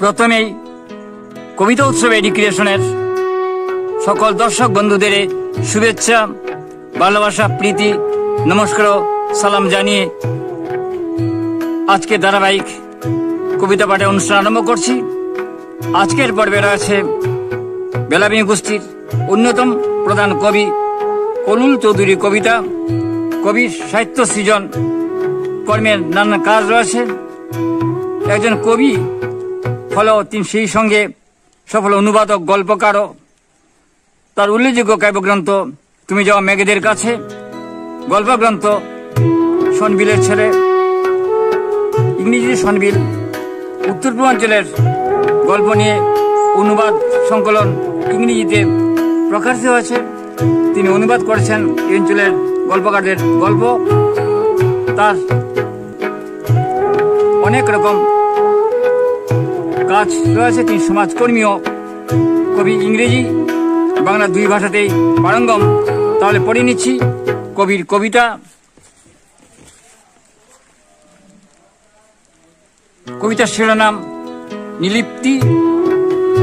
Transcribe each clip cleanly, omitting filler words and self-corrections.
প্রথমেই কবিতা উৎসব এডুকেশনের সকল দর্শক বন্ধুদের শুভেচ্ছা, ভালোবাসা, প্রীতি, নমস্কার, সালাম জানিয়ে আজকে ধারাবাহিক কবিতা পাঠের অনুষ্ঠান আরম্ভ করছি। আজকের পর্বে রয়েছে বেলাভূমি গোষ্ঠীর অন্যতম প্রধান কবি কলুল চৌধুরী কবিতা। কবির সাহিত্য সৃজন কর্মের নানা কাজ রয়েছে। একজন কবি হলেও তিনি সেই সঙ্গে সফল অনুবাদক, গল্পকারও। তার উল্লেখযোগ্য কাব্যগ্রন্থ তুমি যাও মেঘেদের কাছে, গল্পগ্রন্থ সনবিলের ছেলে, ইংরেজিতে সনবিল, উত্তর পূর্বাঞ্চলের গল্প নিয়ে অনুবাদ সংকলন ইংরেজিতে প্রকাশিত হয়েছে। তিনি অনুবাদ করেছেন এই অঞ্চলের গল্পকারদের গল্প। তার অনেক রকম কাজ রয়েছে। তিনি সমাজকর্মীও কবি, ইংরেজি বাংলা দুই ভাষাতেই পারঙ্গম। তাহলে পড়ে নিচ্ছি কবির কবিতা। কবিতার শিরোনাম নিলিপ্তি।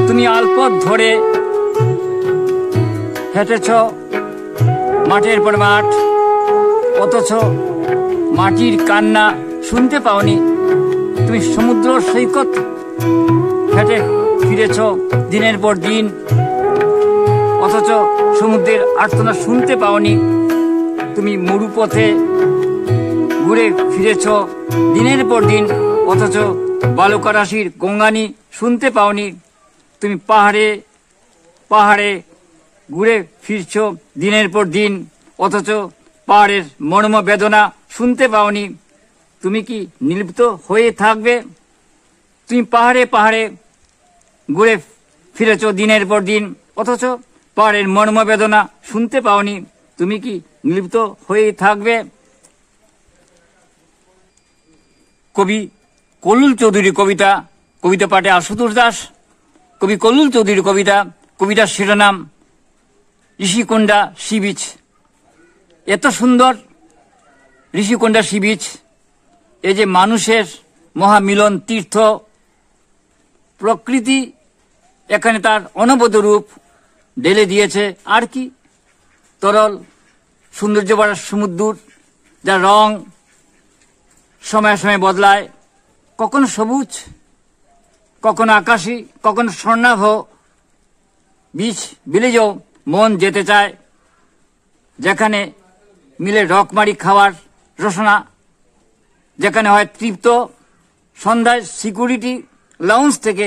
তুমি আলপথ ধরে হেঁটেছ মাঠের পর মাঠ, অথচ মাটির কান্না শুনতে পাওনি। তুমি সমুদ্র সৈকত হেঁটে ফিরেছ দিনের পর দিন, অথচ সমুদ্রের আর্তনা শুনতে পাওনি। তুমি মরুপথে ঘুরে ফিরেছ দিনের পর দিন, অথচ বালুকারাশির গঙ্গানি শুনতে পাওনি। তুমি পাহাড়ে পাহাড়ে ঘুরে ফিরছ দিনের পর দিন, অথচ পাহাড়ের মর্ম বেদনা শুনতে পাওনি। তুমি কি নির্লিপ্ত হয়ে থাকবে? তুমি পাহাড়ে পাহাড়ে ঘুরে ফিরেছ দিনের পর দিন, অথচ পাহাড়ের মর্ম বেদনা শুনতে পাওনি। তুমি কি নির্লিপ্ত হয়ে থাকবে? কবি কলুল চৌধুরী কবিতা। কবিতা পাঠে আশুতোষ দাস। কবি কলুল চৌধুরী কবিতা। কবিতার শিরোনাম ঋষিকুণ্ডা সি বিচ। এত সুন্দর ঋষিকুণ্ডা সি বিচ, এই যে মানুষের মহামিলন তীর্থ, প্রকৃতি এখানে তার অনবদ্য রূপ ঢেলে দিয়েছে। আর কি তরল সৌন্দর্য ভরা সমুদ্র, যার রং সময়ে সময়ে বদলায়, কখনো সবুজ, কখনো আকাশী, কখনো স্বর্ণাভ। বীচ বিলেজেও মন যেতে চায়, যেখানে মিলে রকমারি খাওয়ার রসনা, যেখানে হয় তৃপ্ত। সন্ধ্যায় সিকিউরিটি লাউঞ্জ থেকে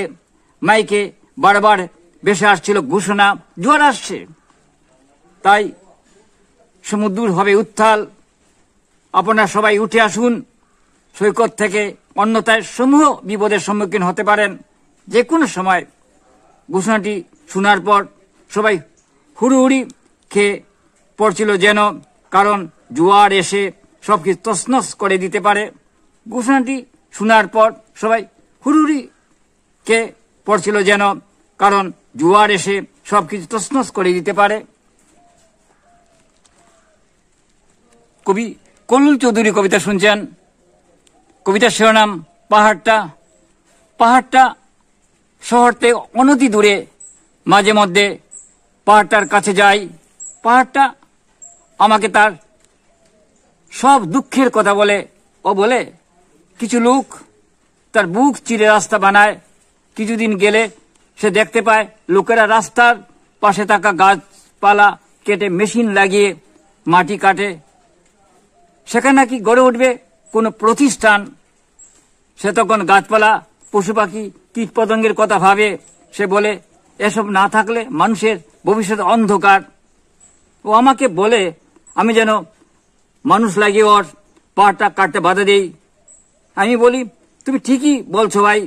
মাইকে বারবার ভেসে আসছিল ঘোষণা, জোয়ার আসছে, তাই সমুদ্র হবে উত্তাল, আপনারা সবাই উঠে আসুন সৈকত থেকে, অন্যথায় সমূহ বিপদের সম্মুখীন হতে পারেন যে কোনো সময়। ঘোষণাটি শোনার পর সবাই হুড়ুহুড়ি খেয়ে পড়ছিল যেন, কারণ জোয়ার এসে সবকিছু তছনছ করে দিতে পারে। ঘোষণাটি শোনার পর সবাই হুড়ুহুড়ি খেয়ে পড়ছিল যেন, কারণ জোয়ার এসে সবকিছু তছনছ করে দিতে পারে। কবি কলুল চৌধুরী কবিতা শুনছেন। কবিতার শিরোনাম পাহাড়টা। পাহাড়টা শহর থেকে অনতি দূরে, মাঝে মধ্যে পাহাড়টার কাছে যাই। পাহাড়টা আমাকে তার সব দুঃখের কথা বলে। ও বলে কিছু লোক তার বুক চিরে রাস্তা বানায়। কিছুদিন গেলে সে দেখতে পায় লোকেরা রাস্তার পাশে থাকা গাছপালা কেটে মেশিন লাগিয়ে মাটি কাটে। সেখানে নাকি গড়ে উঠবে কোনো প্রতিষ্ঠান। সে তখন গাছপালা, পশু পাখি, কীট পতঙ্গের কথা ভাবে। সে বলে এসব না থাকলে মানুষের ভবিষ্যৎ অন্ধকার। ও আমাকে বলে আমি যেন মানুষ লাগিয়ে ওর পাহাড়টা কাটতে বাধা দেই। আমি বলি তুমি ঠিকই বলছো ভাই,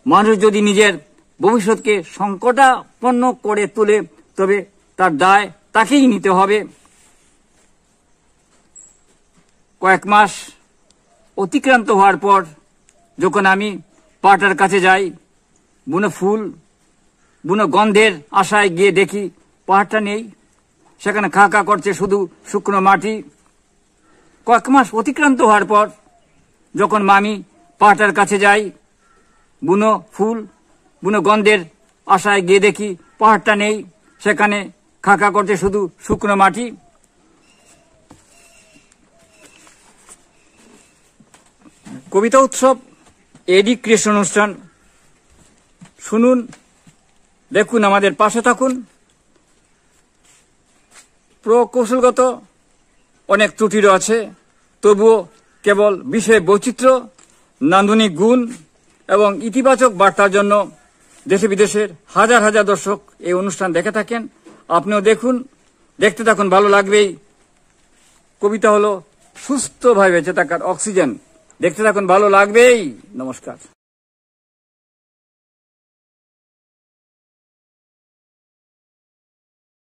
মানুষ যদি নিজের ভবিষ্যৎকে সংকটাপন্ন করে তোলে তবে তার দায় তাকেই নিতে হবে। কয়েক মাস অতিক্রান্ত হওয়ার পর যখন আমি পাহাড়টার কাছে যাই, বুনো ফুল, বুনো গন্ধের আশায় গিয়ে দেখি পাহাড়টা নেই। সেখানে খা খা করছে শুধু শুকনো মাটি। কয়েক মাস অতিক্রান্ত হওয়ার পর যখন আমি পাহাড়টার কাছে যাই, বুনো ফুল, বুনো গন্ধের আশায় গিয়ে দেখি পাহাড়টা নেই, সেখানে খাকা করতে শুধু শুকনো মাটি। কবিতা উৎসব এডি ক্রিয়েশন অনুষ্ঠান শুনুন, দেখুন, আমাদের পাশে থাকুন। প্রকৌশলগত অনেক ত্রুটিরও আছে, তবুও কেবল বিষয় বৈচিত্র্য, নান্দনিক গুণ এবং ইতিবাচক বার্তার জন্য দেশে বিদেশের হাজার হাজার দর্শক এই অনুষ্ঠান দেখে থাকেন। আপনিও দেখুন, দেখতে থাকুন, ভালো লাগবেই। কবিতা হলো সুস্থভাবে বেঁচে থাকার অক্সিজেন। দেখতে থাকুন, ভালো লাগবেই। নমস্কার।